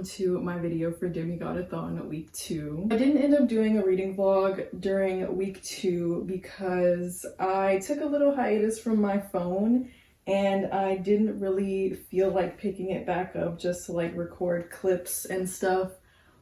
welcome to my video for DEMIGODATHON week 2. I didn't end up doing a reading vlog during week 2 because I took a little hiatus from my phone and I didn't really feel like picking it back up just to like record clips and stuff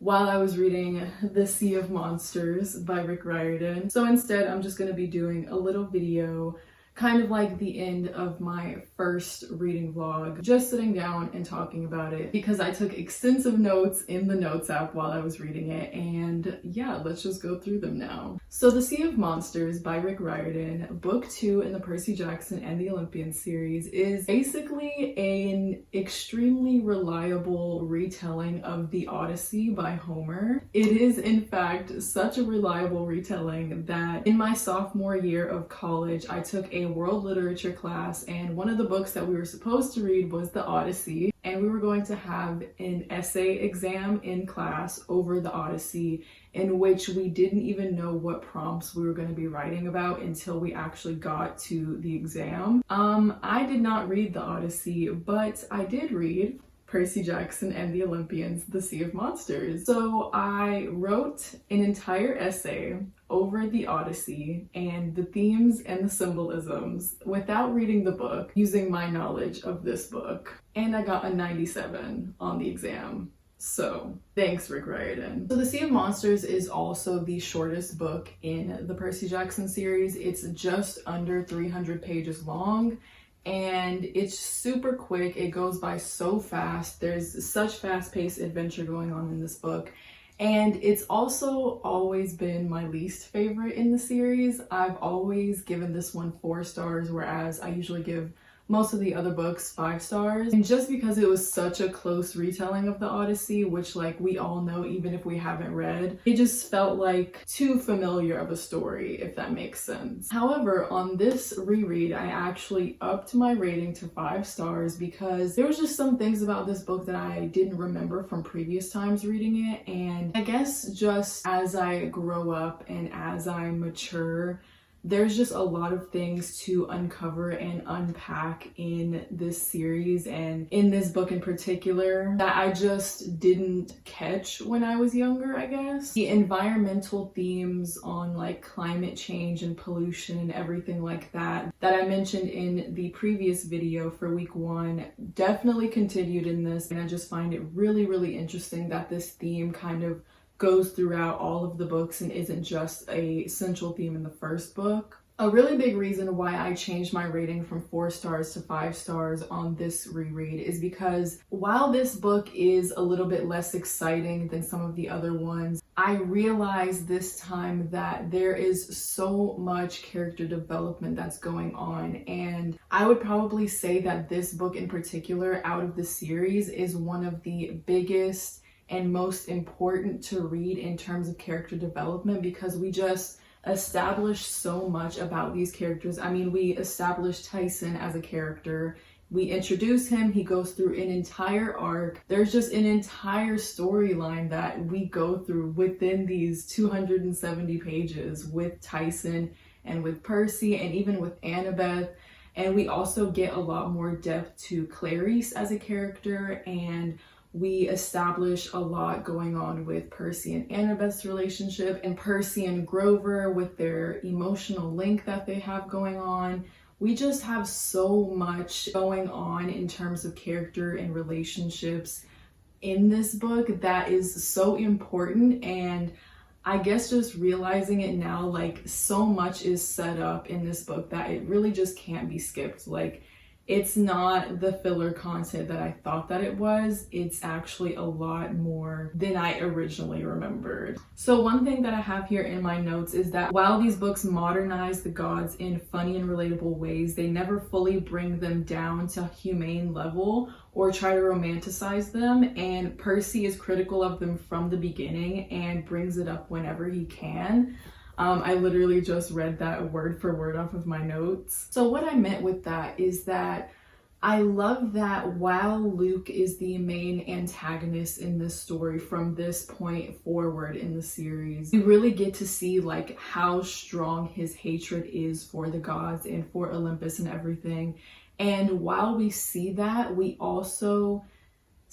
while I was reading The Sea of Monsters by Rick Riordan. So instead, I'm just going to be doing a little video, kind of like the end of my first reading vlog, just sitting down and talking about it because I took extensive notes in the notes app while I was reading it, and yeah, let's just go through them now. So The Sea of Monsters by Rick Riordan, book 2 in the Percy Jackson and the Olympian series, is basically an extremely reliable retelling of the Odyssey by Homer. It is in fact such a reliable retelling that in my sophomore year of college, I took a world literature class, and one of the books that we were supposed to read was the Odyssey, and we were going to have an essay exam in class over the Odyssey in which we didn't even know what prompts we were going to be writing about until we actually got to the exam. I did not read the Odyssey, but I did read Percy Jackson and the Olympians, The Sea of Monsters. So I wrote an entire essay over the Odyssey and the themes and the symbolisms without reading the book, using my knowledge of this book. And I got a 97 on the exam. So thanks, Rick Riordan. So The Sea of Monsters is also the shortest book in the Percy Jackson series. It's just under 300 pages long. And it's super quick. It goes by so fast. There's such fast-paced adventure going on in this book. And it's also always been my least favorite in the series. I've always given this one 4 stars, whereas I usually give most of the other books 5 stars. And just because it was such a close retelling of the Odyssey, which like we all know even if we haven't read, it just felt like too familiar of a story, if that makes sense. However, on this reread, I actually upped my rating to 5 stars because there was just some things about this book that I didn't remember from previous times reading it. And I guess just as I grow up and as I mature, there's just a lot of things to uncover and unpack in this series and in this book in particular that I just didn't catch when I was younger, I guess. The environmental themes on like climate change and pollution and everything like that I mentioned in the previous video for week 1 definitely continued in this, and I just find it really, really interesting that this theme kind of goes throughout all of the books and isn't just a central theme in the first book. A really big reason why I changed my rating from 4 stars to 5 stars on this reread is because while this book is a little bit less exciting than some of the other ones, I realized this time that there is so much character development that's going on, and I would probably say that this book in particular out of the series is one of the biggest and most important to read in terms of character development because we just established so much about these characters. I mean, we established Tyson as a character. We introduce him, he goes through an entire arc. There's just an entire storyline that we go through within these 270 pages with Tyson and with Percy and even with Annabeth. And we also get a lot more depth to Clarice as a character, and we establish a lot going on with Percy and Annabeth's relationship, and Percy and Grover with their emotional link that they have going on. We just have so much going on in terms of character and relationships in this book that is so important, and I guess just realizing it now, like so much is set up in this book that it really just can't be skipped. Like, it's not the filler content that I thought that it was. It's actually a lot more than I originally remembered. So one thing that I have here in my notes is that while these books modernize the gods in funny and relatable ways, they never fully bring them down to humane level or try to romanticize them. And Percy is critical of them from the beginning and brings it up whenever he can. I literally just read that word for word off of my notes. So what I meant with that is that I love that while Luke is the main antagonist in this story from this point forward in the series, we really get to see like how strong his hatred is for the gods and for Olympus and everything. And while we see that, we also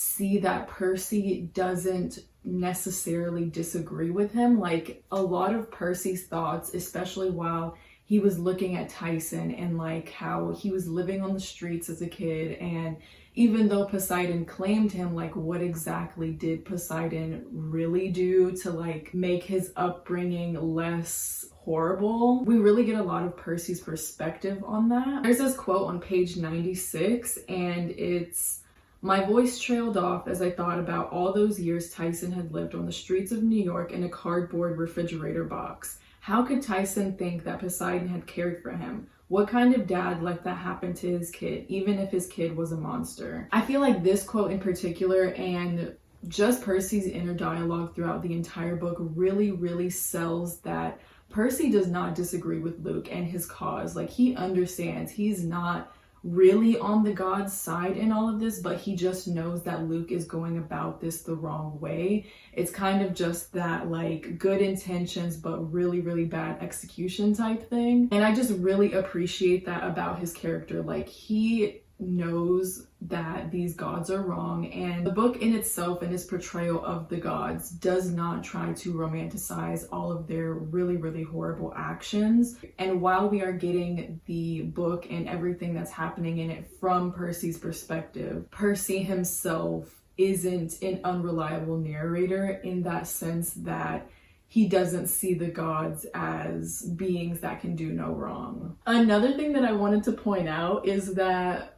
see that Percy doesn't necessarily disagree with him. Like, a lot of Percy's thoughts, especially while he was looking at Tyson and like how he was living on the streets as a kid, and even though Poseidon claimed him, like, what exactly did Poseidon really do to like make his upbringing less horrible? We really get a lot of Percy's perspective on that. There's this quote on page 96, and it's, "My voice trailed off as I thought about all those years Tyson had lived on the streets of New York in a cardboard refrigerator box. How could Tyson think that Poseidon had cared for him? What kind of dad let that happen to his kid, even if his kid was a monster?" I feel like this quote in particular, and just Percy's inner dialogue throughout the entire book, really sells that Percy does not disagree with Luke and his cause. Like, he understands he's not really on the God's side in all of this, but he just knows that Luke is going about this the wrong way. It's kind of just that like good intentions but really bad execution type thing. And I just really appreciate that about his character. Like, he knows that these gods are wrong, and the book in itself and its portrayal of the gods does not try to romanticize all of their really horrible actions. And while we are getting the book and everything that's happening in it from Percy's perspective, Percy himself isn't an unreliable narrator in that sense that he doesn't see the gods as beings that can do no wrong. Another thing that I wanted to point out is that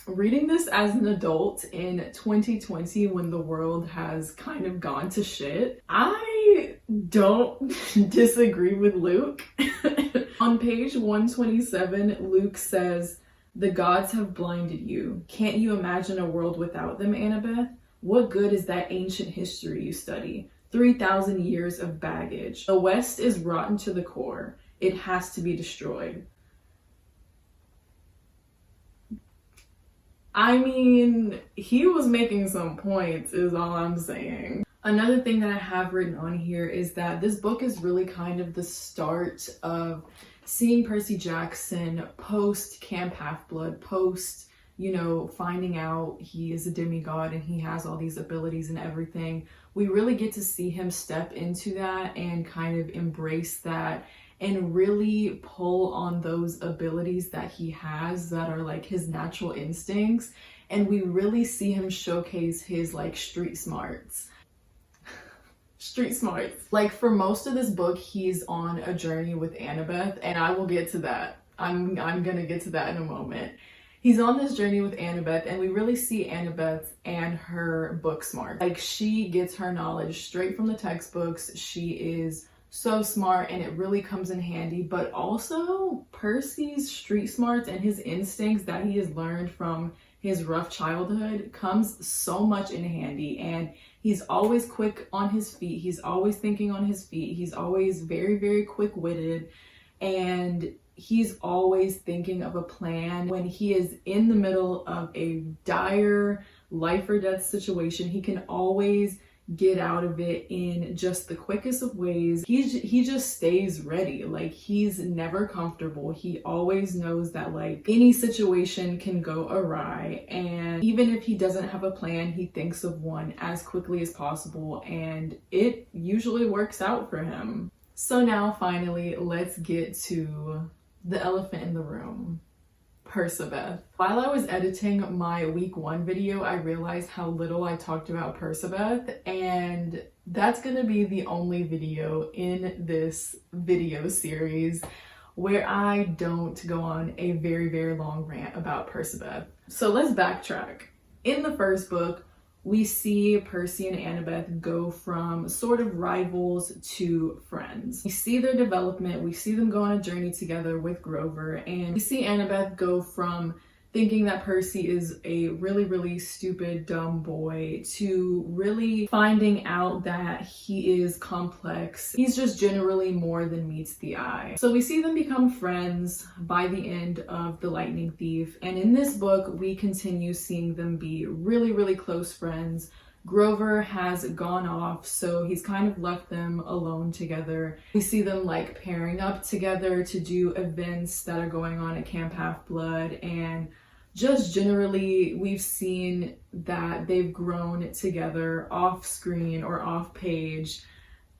reading this as an adult in 2020, when the world has kind of gone to shit, I don't disagree with Luke. On page 127, Luke says, "The gods have blinded you. Can't you imagine a world without them, Annabeth? What good is that ancient history you study? 3,000 years of baggage. The West is rotten to the core. It has to be destroyed." I mean, he was making some points is all I'm saying. Another thing that I have written on here is that this book is really kind of the start of seeing Percy Jackson post Camp Half-Blood, post, you know, finding out he is a demigod and he has all these abilities and everything. We really get to see him step into that and kind of embrace that and really pull on those abilities that he has that are like his natural instincts. And we really see him showcase his like street smarts. Street smarts. Like, for most of this book, he's on a journey with Annabeth, and I will get to that. I'm gonna get to that in a moment. He's on this journey with Annabeth, and we really see Annabeth and her book smart. Like, she gets her knowledge straight from the textbooks. She is so smart, and it really comes in handy. But also Percy's street smarts and his instincts that he has learned from his rough childhood comes so much in handy. And he's always quick on his feet. He's always thinking on his feet. He's always very quick-witted, and he's always thinking of a plan. When he is in the middle of a dire life or death situation, he can always get out of it in just the quickest of ways. He just stays ready. Like, he's never comfortable. He always knows that like any situation can go awry, and even if he doesn't have a plan, he thinks of one as quickly as possible, and it usually works out for him. So now finally, let's get to the elephant in the room. Percabeth. While I was editing my week 1 video, I realized how little I talked about Percabeth, and that's gonna be the only video in this video series where I don't go on a very long rant about Percabeth. So let's backtrack. In the first book, we see Percy and Annabeth go from sort of rivals to friends. We see their development, we see them go on a journey together with Grover, and we see Annabeth go from thinking that Percy is a really stupid, dumb boy to really finding out that he is complex. He's just generally more than meets the eye. So we see them become friends by the end of The Lightning Thief, and in this book we continue seeing them be really close friends. Grover has gone off, so he's kind of left them alone together. We see them like pairing up together to do events that are going on at Camp Half-Blood, and just generally we've seen that they've grown together off screen or off page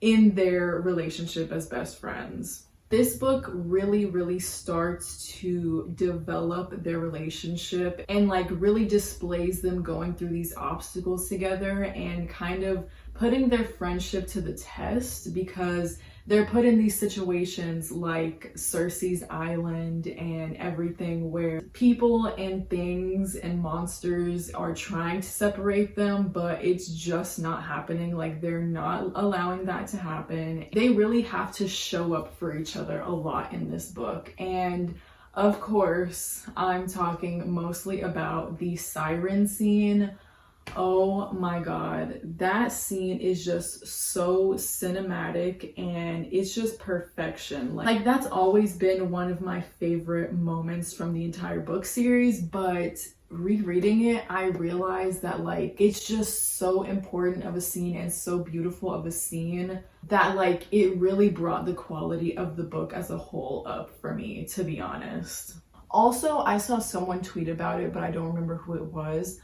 in their relationship as best friends. This book really starts to develop their relationship and like really displays them going through these obstacles together and kind of putting their friendship to the test, because they're put in these situations like Cersei's Island and everything, where people and things and monsters are trying to separate them, but it's just not happening. Like, they're not allowing that to happen. They really have to show up for each other a lot in this book. And of course, I'm talking mostly about the siren scene. Oh my god, that scene is just so cinematic and it's just perfection. Like that's always been one of my favorite moments from the entire book series, but rereading it, I realized that like it's just so important of a scene and so beautiful of a scene that like it really brought the quality of the book as a whole up for me, to be honest. Also, I saw someone tweet about it, but I don't remember who it was.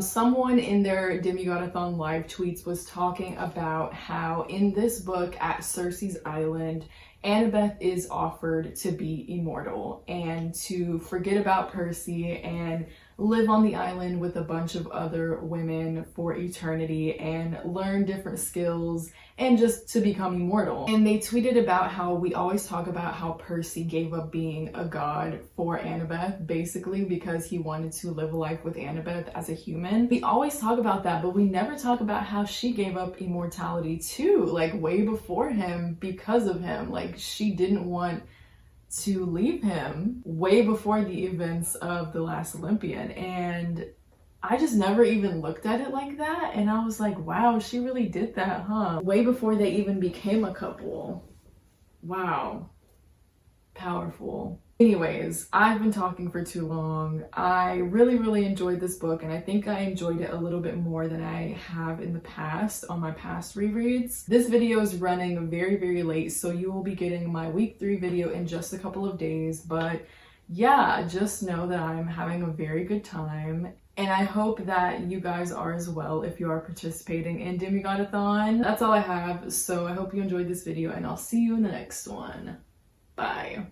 Someone in their Demigodathon live tweets was talking about how in this book at Cersei's Island, Annabeth is offered to be immortal and to forget about Percy and live on the island with a bunch of other women for eternity and learn different skills and just to become immortal. And they tweeted about how we always talk about how Percy gave up being a god for Annabeth, basically because he wanted to live a life with Annabeth as a human. We always talk about that, but we never talk about how she gave up immortality too, like way before him because of him. Like she didn't want to leave him way before the events of The Last Olympian, and I just never even looked at it like that, and I was like, wow, she really did that, huh? Way before they even became a couple. Wow. Powerful. Anyways, I've been talking for too long. I really enjoyed this book, and I think I enjoyed it a little bit more than I have in the past on my past rereads. This video is running very late, so you will be getting my week 3 video in just a couple of days, but yeah, just know that I'm having a very good time. And I hope that you guys are as well if you are participating in Demigodathon. That's all I have, so I hope you enjoyed this video, and I'll see you in the next one. Bye.